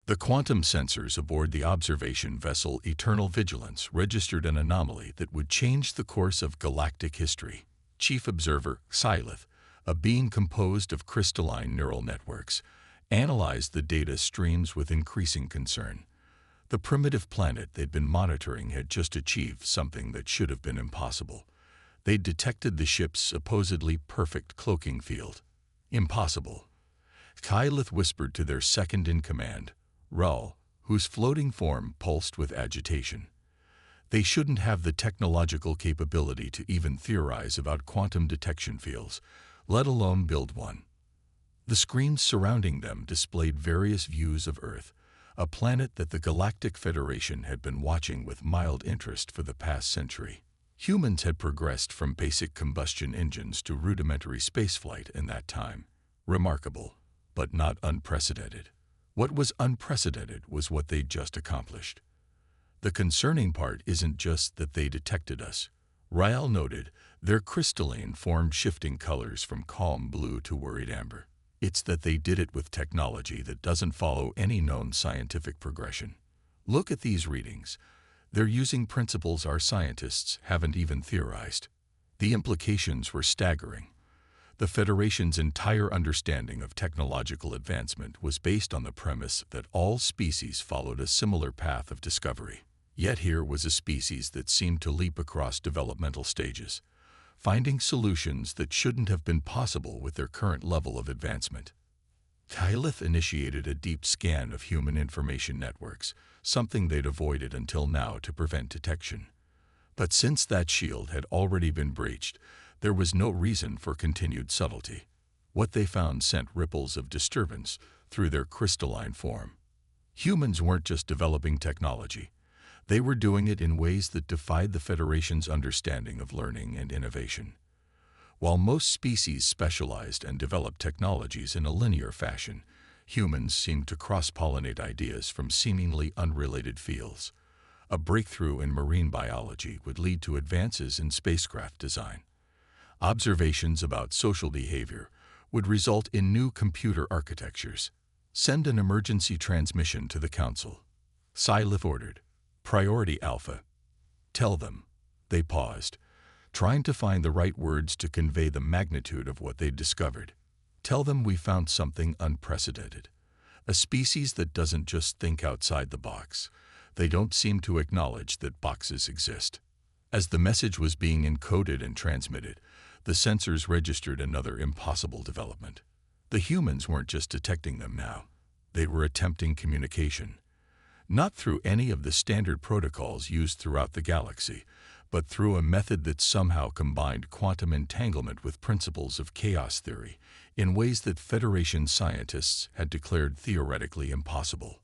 The quantum sensors aboard the observation vessel Eternal Vigilance registered an anomaly that would change the course of galactic history. Chief Observer Sylith, a being composed of crystalline neural networks, analyzed the data streams with increasing concern. The primitive planet they'd been monitoring had just achieved something that should have been impossible. They'd detected the ship's supposedly perfect cloaking field. Impossible. Sylith whispered to their second-in-command, Raul, whose floating form pulsed with agitation. They shouldn't have the technological capability to even theorize about quantum detection fields, let alone build one. The screens surrounding them displayed various views of Earth, a planet that the Galactic Federation had been watching with mild interest for the past century. Humans had progressed from basic combustion engines to rudimentary spaceflight in that time. Remarkable, but not unprecedented. What was unprecedented was what they'd just accomplished. The concerning part isn't just that they detected us. Rael noted, their crystalline form shifting colors from calm blue to worried amber. It's that they did it with technology that doesn't follow any known scientific progression. Look at these readings. They're using principles our scientists haven't even theorized. The implications were staggering. The Federation's entire understanding of technological advancement was based on the premise that all species followed a similar path of discovery. Yet here was a species that seemed to leap across developmental stages, finding solutions that shouldn't have been possible with their current level of advancement. Sylith initiated a deep scan of human information networks, something they'd avoided until now to prevent detection. But since that shield had already been breached, there was no reason for continued subtlety. What they found sent ripples of disturbance through their crystalline form. Humans weren't just developing technology. They were doing it in ways that defied the Federation's understanding of learning and innovation. While most species specialized and developed technologies in a linear fashion, humans seemed to cross-pollinate ideas from seemingly unrelated fields. A breakthrough in marine biology would lead to advances in spacecraft design. Observations about social behavior would result in new computer architectures. Send an emergency transmission to the Council. Sylith ordered. Priority Alpha. Tell them. They paused, trying to find the right words to convey the magnitude of what they'd discovered. Tell them we found something unprecedented. A species that doesn't just think outside the box. They don't seem to acknowledge that boxes exist. As the message was being encoded and transmitted, the sensors registered another impossible development. The humans weren't just detecting them now. They were attempting communication. Not through any of the standard protocols used throughout the galaxy, but through a method that somehow combined quantum entanglement with principles of chaos theory in ways that Federation scientists had declared theoretically impossible.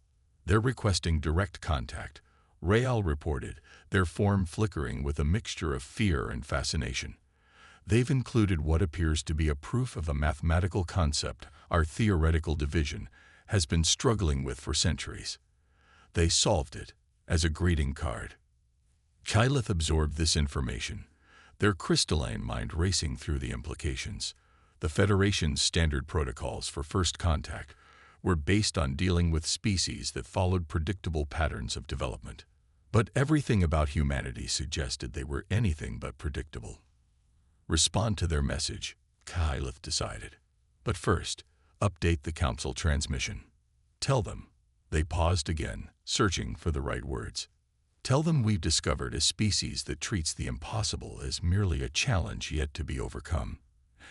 They're requesting direct contact, Rael reported, their form flickering with a mixture of fear and fascination. They've included what appears to be a proof of a mathematical concept our theoretical division has been struggling with for centuries. They solved it as a greeting card. Sylith absorbed this information, their crystalline mind racing through the implications. The Federation's standard protocols for first contact were based on dealing with species that followed predictable patterns of development. But everything about humanity suggested they were anything but predictable. Respond to their message, Sylith decided. But first, update the Council transmission. Tell them. They paused again, searching for the right words. Tell them we've discovered a species that treats the impossible as merely a challenge yet to be overcome,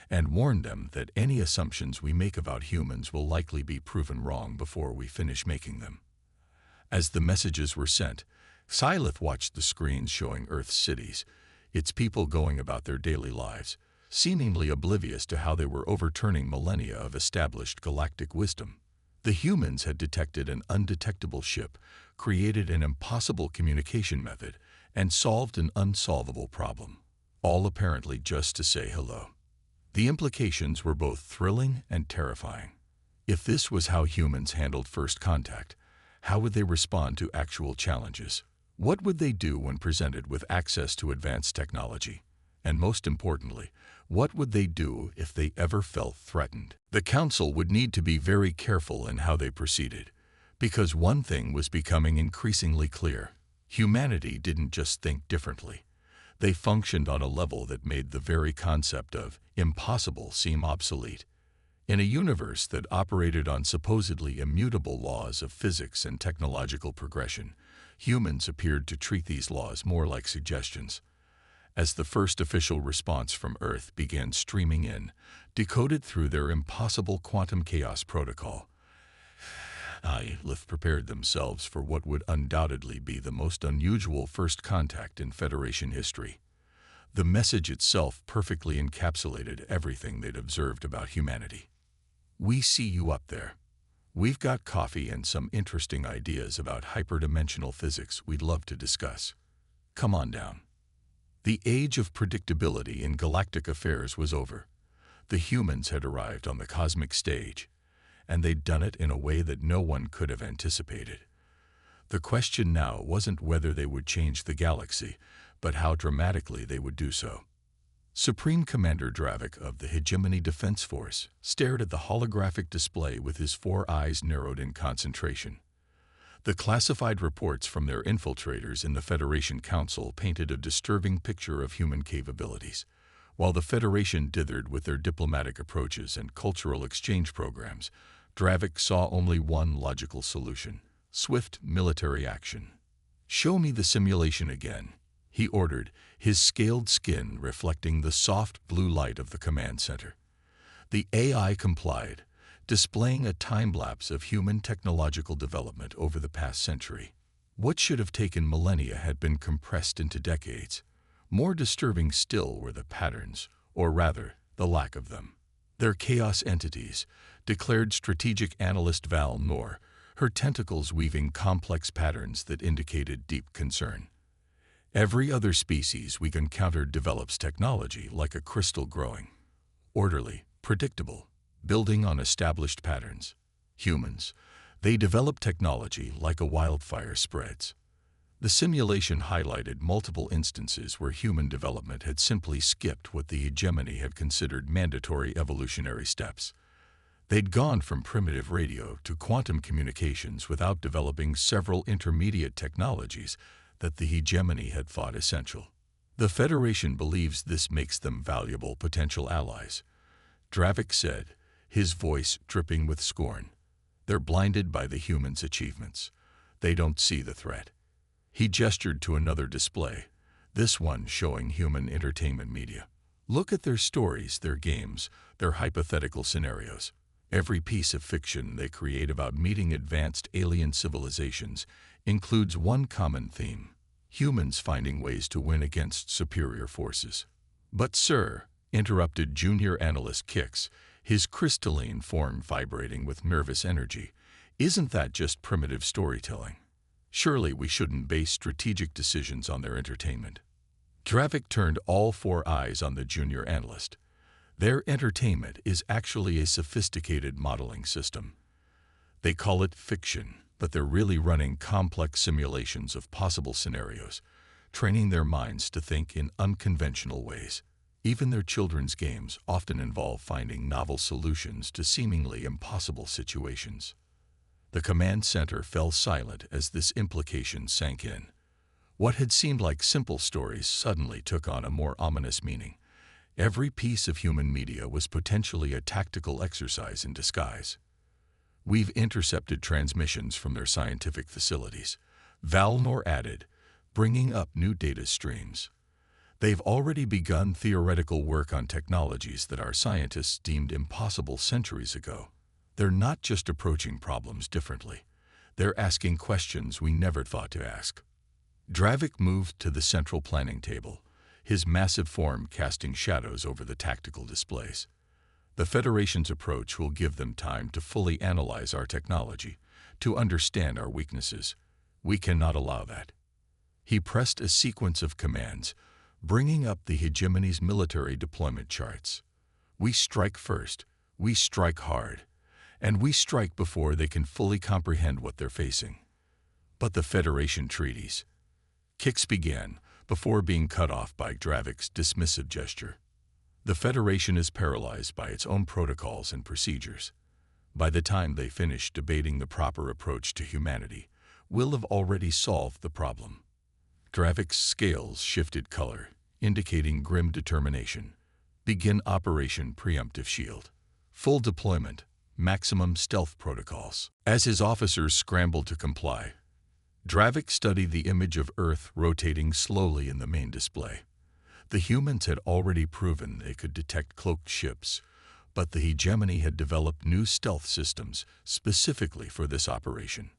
and warn them that any assumptions we make about humans will likely be proven wrong before we finish making them. As the messages were sent, Sylith watched the screens showing Earth's cities, its people going about their daily lives, seemingly oblivious to how they were overturning millennia of established galactic wisdom. The humans had detected an undetectable ship, created an impossible communication method, and solved an unsolvable problem, all apparently just to say hello. The implications were both thrilling and terrifying. If this was how humans handled first contact, how would they respond to actual challenges? What would they do when presented with access to advanced technology? And most importantly, what would they do if they ever felt threatened? The Council would need to be very careful in how they proceeded, Because one thing was becoming increasingly clear. Humanity didn't just think differently. They functioned on a level that made the very concept of impossible seem obsolete. In a universe that operated on supposedly immutable laws of physics and technological progression, humans appeared to treat these laws more like suggestions. As the first official response from Earth began streaming in, decoded through their impossible quantum chaos protocol, HFY prepared themselves for what would undoubtedly be the most unusual first contact in Federation history. The message itself perfectly encapsulated everything they'd observed about humanity. We see you up there. We've got coffee and some interesting ideas about hyperdimensional physics we'd love to discuss. Come on down. The age of predictability in galactic affairs was over. The humans had arrived on the cosmic stage, and they'd done it in a way that no one could have anticipated. The question now wasn't whether they would change the galaxy, but how dramatically they would do so. Supreme Commander Dravik of the Hegemony Defense Force stared at the holographic display with his 4 eyes narrowed in concentration. The classified reports from their infiltrators in the Federation Council painted a disturbing picture of human capabilities. While the Federation dithered with their diplomatic approaches and cultural exchange programs, Dravik saw only one logical solution: swift military action. "Show me the simulation again," he ordered, his scaled skin reflecting the soft blue light of the command center. The AI complied, displaying a time-lapse of human technological development over the past century. What should have taken millennia had been compressed into decades. More disturbing still were the patterns, or rather, the lack of them. They're chaos entities, declared strategic analyst Val Noor, her tentacles weaving complex patterns that indicated deep concern. Every other species we've encountered develops technology like a crystal growing. Orderly, predictable, building on established patterns. Humans, they develop technology like a wildfire spreads. The simulation highlighted multiple instances where human development had simply skipped what the hegemony had considered mandatory evolutionary steps. They'd gone from primitive radio to quantum communications without developing several intermediate technologies that the hegemony had thought essential. The Federation believes this makes them valuable potential allies, Dravik said, his voice dripping with scorn. They're blinded by the humans' achievements. They don't see the threat. He gestured to another display, this one showing human entertainment media. Look at their stories, their games, their hypothetical scenarios. Every piece of fiction they create about meeting advanced alien civilizations includes one common theme: humans finding ways to win against superior forces. But sir, interrupted junior analyst Kix, his crystalline form vibrating with nervous energy, isn't that just primitive storytelling? Surely we shouldn't base strategic decisions on their entertainment. Dravik turned all 4 eyes on the junior analyst. Their entertainment is actually a sophisticated modeling system. They call it fiction, but they're really running complex simulations of possible scenarios, training their minds to think in unconventional ways. Even their children's games often involve finding novel solutions to seemingly impossible situations. The command center fell silent as this implication sank in. What had seemed like simple stories suddenly took on a more ominous meaning. Every piece of human media was potentially a tactical exercise in disguise. We've intercepted transmissions from their scientific facilities, Val Noor added, bringing up new data streams. They've already begun theoretical work on technologies that our scientists deemed impossible centuries ago. They're not just approaching problems differently. They're asking questions we never thought to ask. Dravik moved to the central planning table, his massive form casting shadows over the tactical displays. The Federation's approach will give them time to fully analyze our technology, to understand our weaknesses. We cannot allow that. He pressed a sequence of commands, bringing up the hegemony's military deployment charts. We strike first, we strike hard, and we strike before they can fully comprehend what they're facing. But the Federation treaties. Kix began, before being cut off by Dravik's dismissive gesture. The Federation is paralyzed by its own protocols and procedures. By the time they finish debating the proper approach to humanity, we'll have already solved the problem. Dravik's scales shifted color, indicating grim determination. Begin Operation Preemptive Shield. Full deployment, maximum stealth protocols. As his officers scrambled to comply, Dravik studied the image of Earth rotating slowly in the main display. The humans had already proven they could detect cloaked ships, but the hegemony had developed new stealth systems specifically for this operation.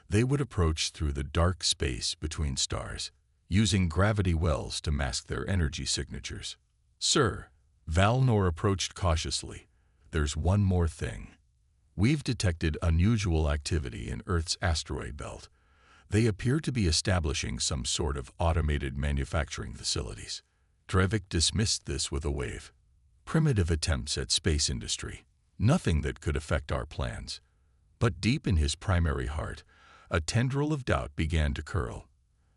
They would approach through the dark space between stars, using gravity wells to mask their energy signatures. Sir, Valnor approached cautiously. There's one more thing. We've detected unusual activity in Earth's asteroid belt. They appear to be establishing some sort of automated manufacturing facilities. Dravik dismissed this with a wave. Primitive attempts at space industry. Nothing that could affect our plans. But deep in his primary heart, a tendril of doubt began to curl.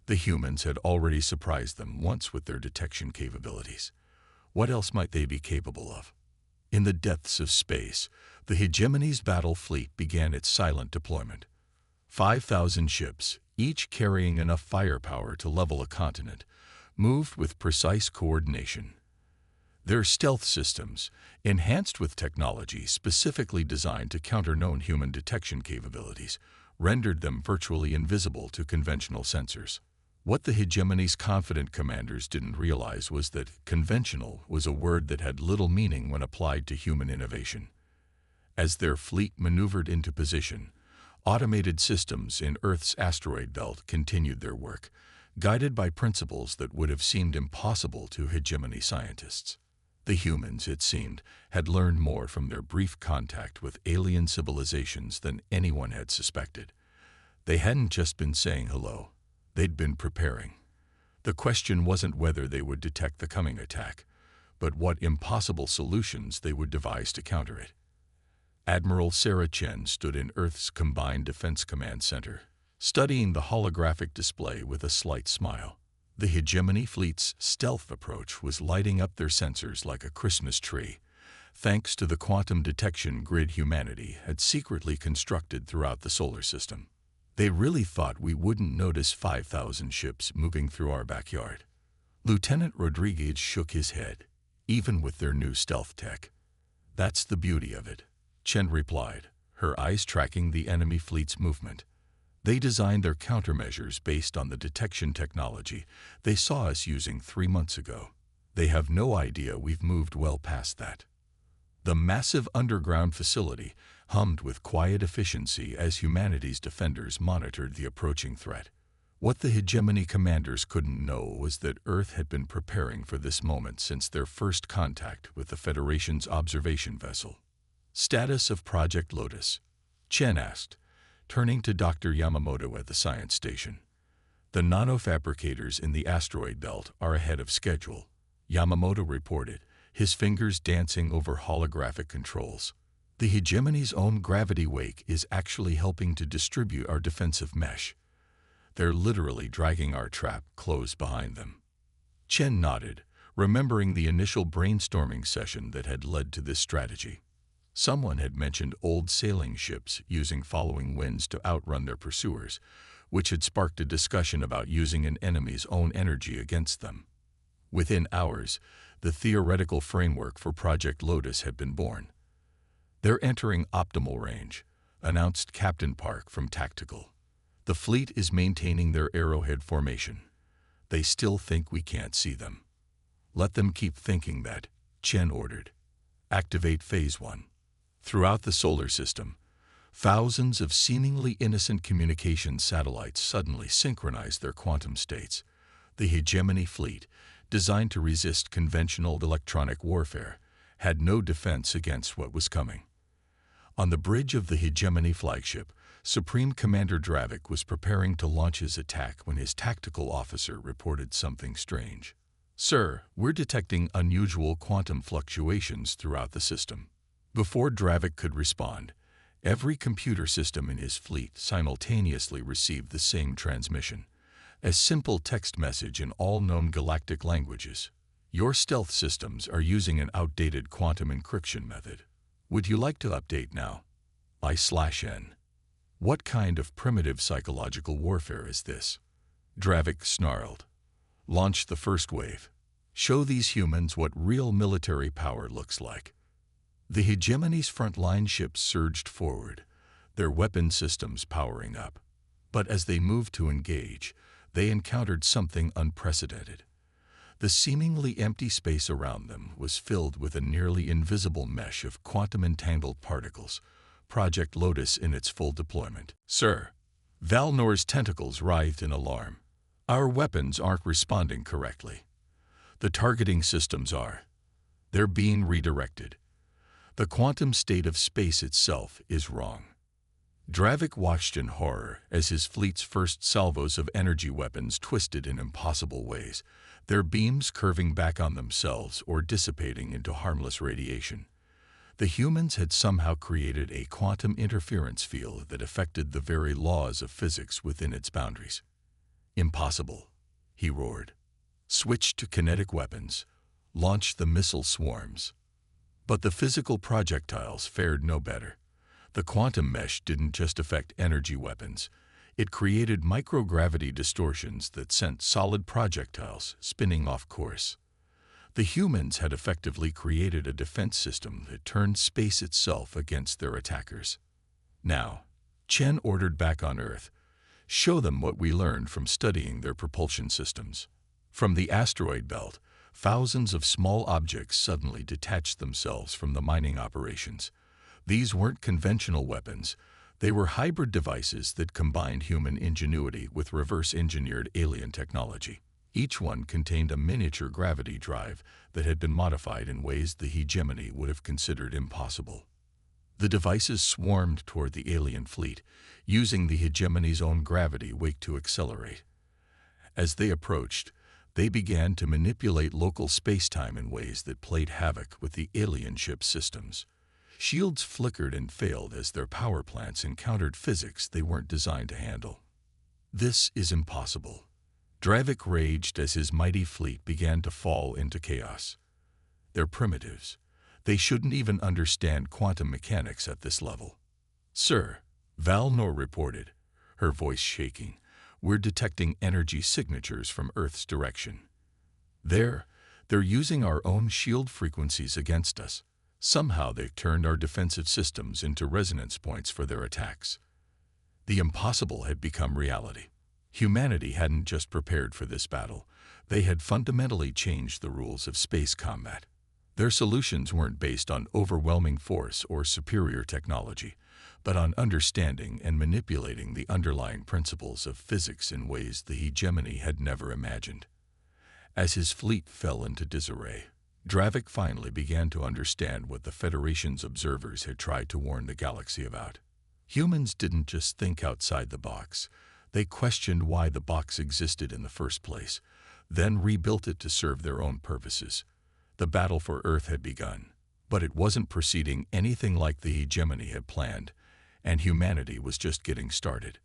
The humans had already surprised them once with their detection capabilities. What else might they be capable of? In the depths of space, the hegemony's battle fleet began its silent deployment. 5,000 ships, each carrying enough firepower to level a continent, moved with precise coordination. Their stealth systems, enhanced with technology specifically designed to counter known human detection capabilities, rendered them virtually invisible to conventional sensors. What the hegemony's confident commanders didn't realize was that conventional was a word that had little meaning when applied to human innovation. As their fleet maneuvered into position, automated systems in Earth's asteroid belt continued their work, guided by principles that would have seemed impossible to hegemony scientists. The humans, it seemed, had learned more from their brief contact with alien civilizations than anyone had suspected. They hadn't just been saying hello, they'd been preparing. The question wasn't whether they would detect the coming attack, but what impossible solutions they would devise to counter it. Admiral Sarah Chen stood in Earth's Combined Defense Command Center, studying the holographic display with a slight smile. The hegemony fleet's stealth approach was lighting up their sensors like a Christmas tree, thanks to the quantum detection grid humanity had secretly constructed throughout the solar system. They really thought we wouldn't notice 5,000 ships moving through our backyard. Lieutenant Rodriguez shook his head, even with their new stealth tech. That's the beauty of it, Chen replied, her eyes tracking the enemy fleet's movement. They designed their countermeasures based on the detection technology they saw us using 3 months ago. They have no idea we've moved well past that. The massive underground facility hummed with quiet efficiency as humanity's defenders monitored the approaching threat. What the hegemony commanders couldn't know was that Earth had been preparing for this moment since their first contact with the Federation's observation vessel. Status of Project Lotus, Chen asked, turning to Dr. Yamamoto at the science station. The nanofabricators in the asteroid belt are ahead of schedule, Yamamoto reported, his fingers dancing over holographic controls. The hegemony's own gravity wake is actually helping to distribute our defensive mesh. They're literally dragging our trap close behind them. Chen nodded, remembering the initial brainstorming session that had led to this strategy. Someone had mentioned old sailing ships using following winds to outrun their pursuers, which had sparked a discussion about using an enemy's own energy against them. Within hours, the theoretical framework for Project Lotus had been born. They're entering optimal range, announced Captain Park from Tactical. The fleet is maintaining their arrowhead formation. They still think we can't see them. Let them keep thinking that, Chen ordered. Activate Phase 1. Throughout the solar system, thousands of seemingly innocent communication satellites suddenly synchronized their quantum states. The hegemony fleet, designed to resist conventional electronic warfare, had no defense against what was coming. On the bridge of the hegemony flagship, Supreme Commander Dravik was preparing to launch his attack when his tactical officer reported something strange. Sir, we're detecting unusual quantum fluctuations throughout the system. Before Dravik could respond, every computer system in his fleet simultaneously received the same transmission, a simple text message in all known galactic languages. Your stealth systems are using an outdated quantum encryption method. Would you like to update now? I/N. What kind of primitive psychological warfare is this? Dravik snarled. Launch the first wave. Show these humans what real military power looks like. The hegemony's frontline ships surged forward, their weapon systems powering up. But as they moved to engage, they encountered something unprecedented. The seemingly empty space around them was filled with a nearly invisible mesh of quantum-entangled particles, Project Lotus in its full deployment. Sir, Valnor's tentacles writhed in alarm. Our weapons aren't responding correctly. The targeting systems are. They're being redirected. The quantum state of space itself is wrong. Dravik watched in horror as his fleet's first salvos of energy weapons twisted in impossible ways, their beams curving back on themselves or dissipating into harmless radiation. The humans had somehow created a quantum interference field that affected the very laws of physics within its boundaries. Impossible, he roared. Switch to kinetic weapons. Launch the missile swarms. But the physical projectiles fared no better. The quantum mesh didn't just affect energy weapons. It created microgravity distortions that sent solid projectiles spinning off course. The humans had effectively created a defense system that turned space itself against their attackers. Now, Chen ordered back on Earth. Show them what we learned from studying their propulsion systems. From the asteroid belt, thousands of small objects suddenly detached themselves from the mining operations. These weren't conventional weapons. They were hybrid devices that combined human ingenuity with reverse-engineered alien technology. Each one contained a miniature gravity drive that had been modified in ways the hegemony would have considered impossible. The devices swarmed toward the alien fleet, using the hegemony's own gravity wake to accelerate. As they approached, they began to manipulate local space-time in ways that played havoc with the alien ship's systems. Shields flickered and failed as their power plants encountered physics they weren't designed to handle. This is impossible. Dravik raged as his mighty fleet began to fall into chaos. They're primitives. They shouldn't even understand quantum mechanics at this level. Sir, Valnor reported, her voice shaking. We're detecting energy signatures from Earth's direction. They're using our own shield frequencies against us. Somehow they've turned our defensive systems into resonance points for their attacks. The impossible had become reality. Humanity hadn't just prepared for this battle. They had fundamentally changed the rules of space combat. Their solutions weren't based on overwhelming force or superior technology, but on understanding and manipulating the underlying principles of physics in ways the hegemony had never imagined. As his fleet fell into disarray, Dravik finally began to understand what the Federation's observers had tried to warn the galaxy about. Humans didn't just think outside the box. They questioned why the box existed in the first place, then rebuilt it to serve their own purposes. The battle for Earth had begun, but it wasn't proceeding anything like the hegemony had planned, and humanity was just getting started.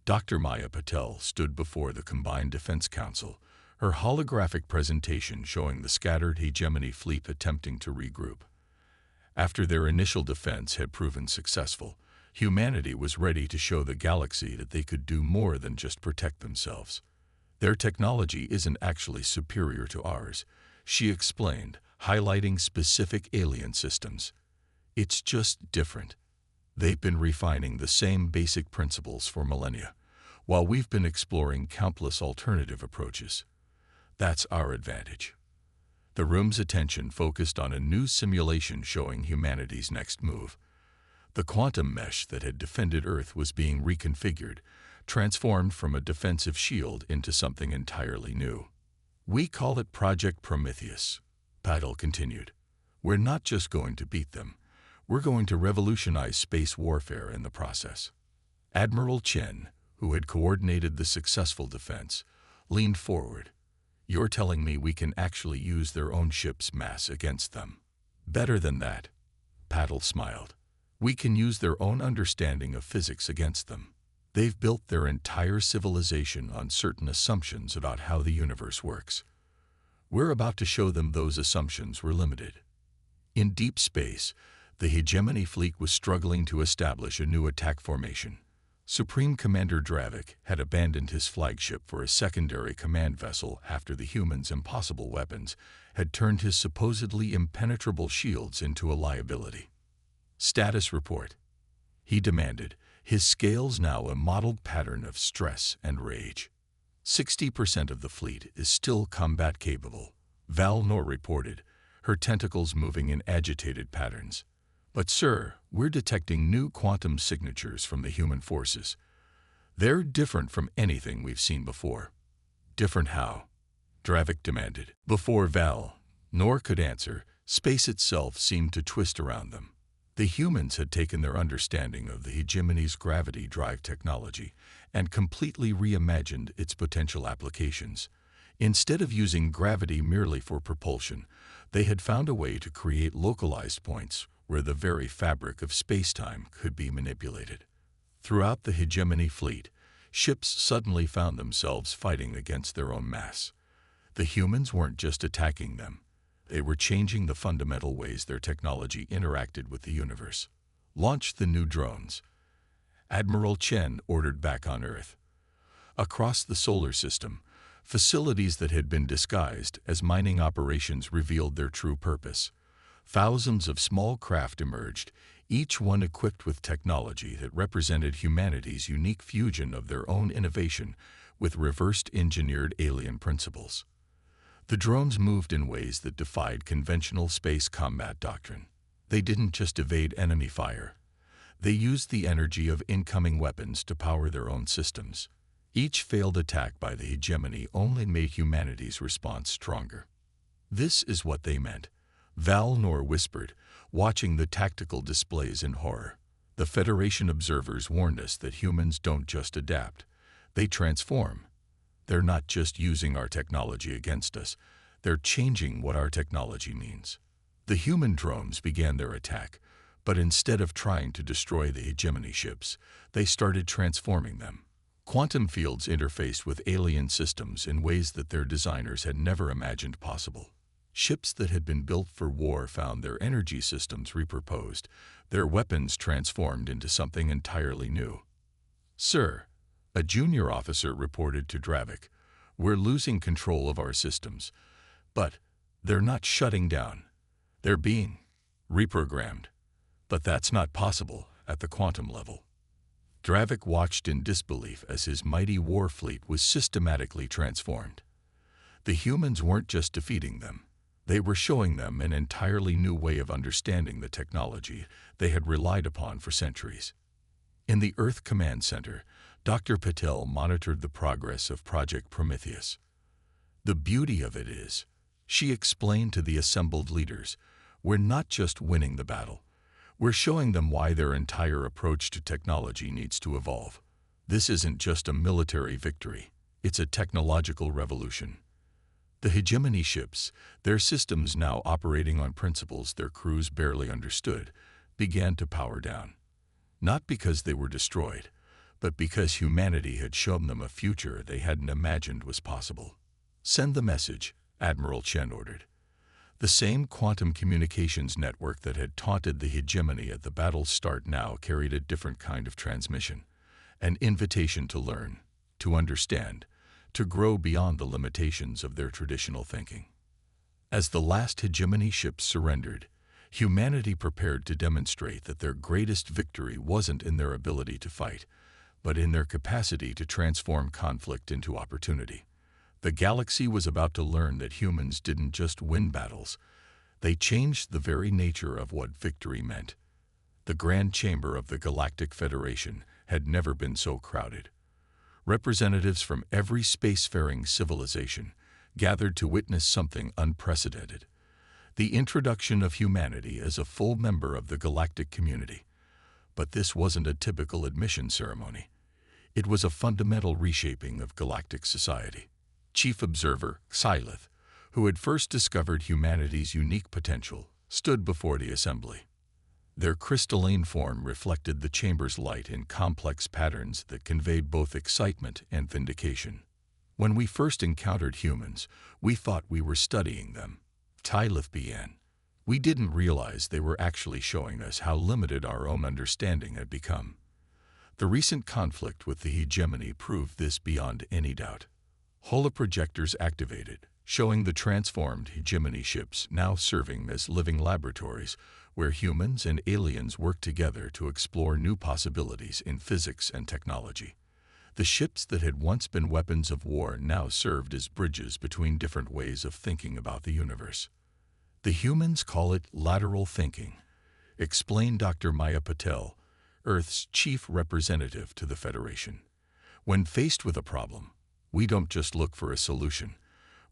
Dr. Maya Patel stood before the Combined Defense Council, her holographic presentation showing the scattered hegemony fleet attempting to regroup. After their initial defense had proven successful, humanity was ready to show the galaxy that they could do more than just protect themselves. Their technology isn't actually superior to ours, she explained, highlighting specific alien systems. It's just different. They've been refining the same basic principles for millennia, while we've been exploring countless alternative approaches. That's our advantage. The room's attention focused on a new simulation showing humanity's next move. The quantum mesh that had defended Earth was being reconfigured, transformed from a defensive shield into something entirely new. We call it Project Prometheus, Patel continued. We're not just going to beat them. We're going to revolutionize space warfare in the process. Admiral Chen, who had coordinated the successful defense, leaned forward. You're telling me we can actually use their own ship's mass against them? Better than that, Patel smiled. We can use their own understanding of physics against them. They've built their entire civilization on certain assumptions about how the universe works. We're about to show them those assumptions were limited. In deep space, The Hegemony fleet was struggling to establish a new attack formation. Supreme Commander Dravik had abandoned his flagship for a secondary command vessel after the humans' impossible weapons had turned his supposedly impenetrable shields into a liability. Status report, he demanded, his scales now a mottled pattern of stress and rage. 60% of the fleet is still combat capable, Val Nor reported, her tentacles moving in agitated patterns. But sir, we're detecting new quantum signatures from the human forces. They're different from anything we've seen before. Different how? Dravik demanded. Before Val Nor could answer, space itself seemed to twist around them. The humans had taken their understanding of the Hegemony's gravity drive technology and completely reimagined its potential applications. Instead of using gravity merely for propulsion, they had found a way to create localized points where the very fabric of space-time could be manipulated. Throughout the Hegemony fleet, ships suddenly found themselves fighting against their own mass. The humans weren't just attacking them. They were changing the fundamental ways their technology interacted with the universe. Launch the new drones, Admiral Chen ordered back on Earth. Across the solar system, facilities that had been disguised as mining operations revealed their true purpose. Thousands of small craft emerged, each one equipped with technology that represented humanity's unique fusion of their own innovation with reversed engineered alien principles. The drones moved in ways that defied conventional space combat doctrine. They didn't just evade enemy fire. They used the energy of incoming weapons to power their own systems. Each failed attack by the Hegemony only made humanity's response stronger. This is what they meant, Val Nor whispered, watching the tactical displays in horror. The Federation observers warned us that humans don't just adapt, they transform. They're not just using our technology against us, they're changing what our technology means. The human drones began their attack, but instead of trying to destroy the Hegemony ships, they started transforming them. Quantum fields interfaced with alien systems in ways that their designers had never imagined possible. Ships that had been built for war found their energy systems repurposed, their weapons transformed into something entirely new. Sir, a junior officer reported to Dravik, we're losing control of our systems, but they're not shutting down. They're being reprogrammed. But that's not possible at the quantum level. Dravik watched in disbelief as his mighty war fleet was systematically transformed. The humans weren't just defeating them. They were showing them an entirely new way of understanding the technology they had relied upon for centuries. In the Earth Command Center, Dr. Patel monitored the progress of Project Prometheus. The beauty of it is, she explained to the assembled leaders, we're not just winning the battle. We're showing them why their entire approach to technology needs to evolve. This isn't just a military victory, it's a technological revolution. The Hegemony ships, their systems now operating on principles their crews barely understood, began to power down. Not because they were destroyed, but because humanity had shown them a future they hadn't imagined was possible. Send the message, Admiral Chen ordered. The same quantum communications network that had taunted the Hegemony at the battle's start now carried a different kind of transmission, an invitation to learn, to understand, to grow beyond the limitations of their traditional thinking. As the last Hegemony ships surrendered, humanity prepared to demonstrate that their greatest victory wasn't in their ability to fight, but in their capacity to transform conflict into opportunity. The galaxy was about to learn that humans didn't just win battles, they changed the very nature of what victory meant. The Grand Chamber of the Galactic Federation had never been so crowded. Representatives from every spacefaring civilization gathered to witness something unprecedented, the introduction of humanity as a full member of the galactic community. But this wasn't a typical admission ceremony. It was a fundamental reshaping of galactic society. Chief Observer Sylith, who had first discovered humanity's unique potential, stood before the assembly. Their crystalline form reflected the chamber's light in complex patterns that conveyed both excitement and vindication. When we first encountered humans, we thought we were studying them, Sylith began. We didn't realize they were actually showing us how limited our own understanding had become. The recent conflict with the hegemony proved this beyond any doubt. Holoprojectors activated, showing the transformed hegemony ships now serving as living laboratories where humans and aliens work together to explore new possibilities in physics and technology. The ships that had once been weapons of war now served as bridges between different ways of thinking about the universe. The humans call it lateral thinking, explained Dr. Maya Patel, Earth's chief representative to the Federation. When faced with a problem, we don't just look for a solution.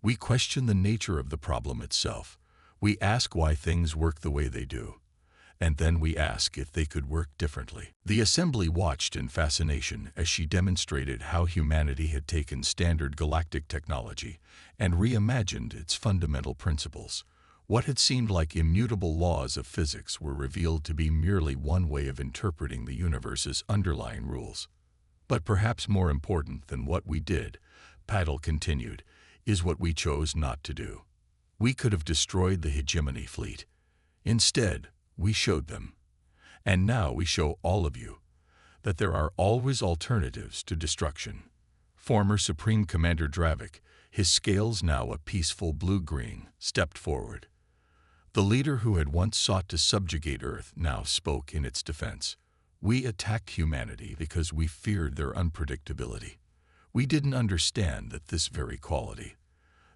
We question the nature of the problem itself. We ask why things work the way they do. And then we ask if they could work differently. The assembly watched in fascination as she demonstrated how humanity had taken standard galactic technology and reimagined its fundamental principles. What had seemed like immutable laws of physics were revealed to be merely one way of interpreting the universe's underlying rules. But perhaps more important than what we did, Patel continued, is what we chose not to do. We could have destroyed the hegemony fleet. Instead, we showed them. And now we show all of you that there are always alternatives to destruction. Former Supreme Commander Dravik, his scales now a peaceful blue-green, stepped forward. The leader who had once sought to subjugate Earth now spoke in its defense. We attacked humanity because we feared their unpredictability. We didn't understand that this very quality,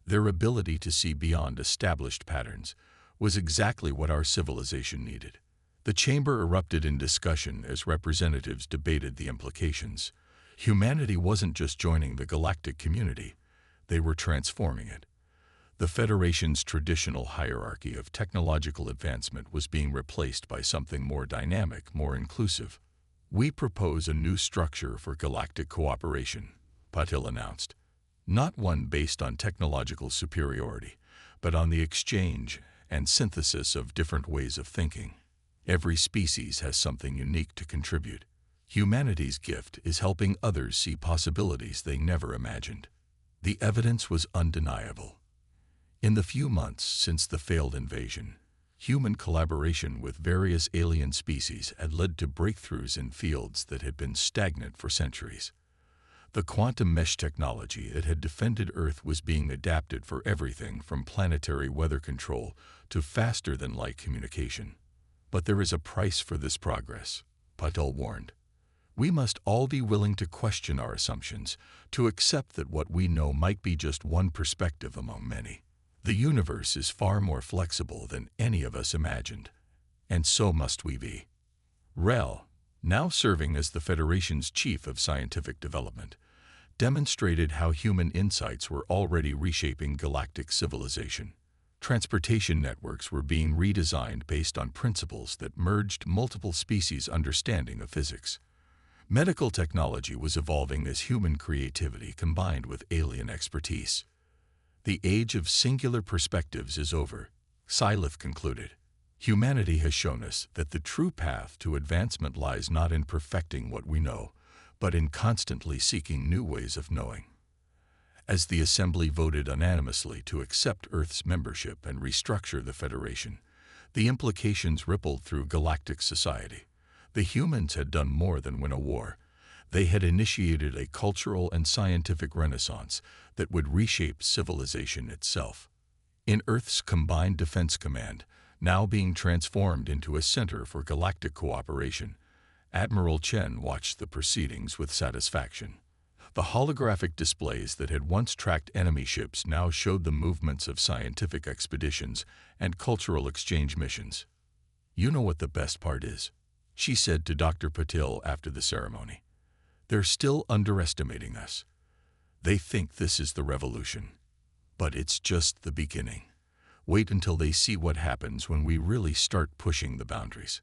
their ability to see beyond established patterns, was exactly what our civilization needed. The chamber erupted in discussion as representatives debated the implications. Humanity wasn't just joining the galactic community, they were transforming it. The Federation's traditional hierarchy of technological advancement was being replaced by something more dynamic, more inclusive. We propose a new structure for galactic cooperation, Patil announced. Not one based on technological superiority, but on the exchange and synthesis of different ways of thinking. Every species has something unique to contribute. Humanity's gift is helping others see possibilities they never imagined. The evidence was undeniable. In the few months since the failed invasion, human collaboration with various alien species had led to breakthroughs in fields that had been stagnant for centuries. The quantum mesh technology that had defended Earth was being adapted for everything from planetary weather control to faster-than-light communication. But there is a price for this progress, Patel warned. We must all be willing to question our assumptions, to accept that what we know might be just one perspective among many. The universe is far more flexible than any of us imagined, and so must we be. Rel, now serving as the Federation's chief of scientific development, demonstrated how human insights were already reshaping galactic civilization. Transportation networks were being redesigned based on principles that merged multiple species' understanding of physics. Medical technology was evolving as human creativity combined with alien expertise. The age of singular perspectives is over, Sylith concluded. Humanity has shown us that the true path to advancement lies not in perfecting what we know, but in constantly seeking new ways of knowing. As the Assembly voted unanimously to accept Earth's membership and restructure the Federation, the implications rippled through galactic society. The humans had done more than win a war. They had initiated a cultural and scientific renaissance that would reshape civilization itself. In Earth's Combined Defense Command, now being transformed into a center for galactic cooperation, Admiral Chen watched the proceedings with satisfaction. The holographic displays that had once tracked enemy ships now showed the movements of scientific expeditions and cultural exchange missions. "You know what the best part is," she said to Dr. Patil after the ceremony. "They're still underestimating us. They think this is the revolution. But it's just the beginning. Wait until they see what happens when we really start pushing the boundaries."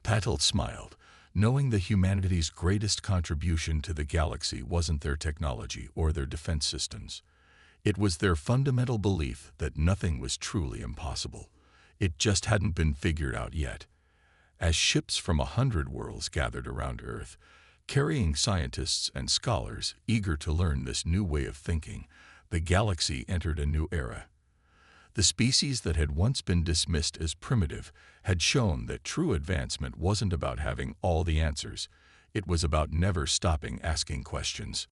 Patil smiled, knowing that humanity's greatest contribution to the galaxy wasn't their technology or their defense systems. It was their fundamental belief that nothing was truly impossible. It just hadn't been figured out yet. As ships from 100 worlds gathered around Earth, carrying scientists and scholars eager to learn this new way of thinking, the galaxy entered a new era. The species that had once been dismissed as primitive had shown that true advancement wasn't about having all the answers. It was about never stopping asking questions.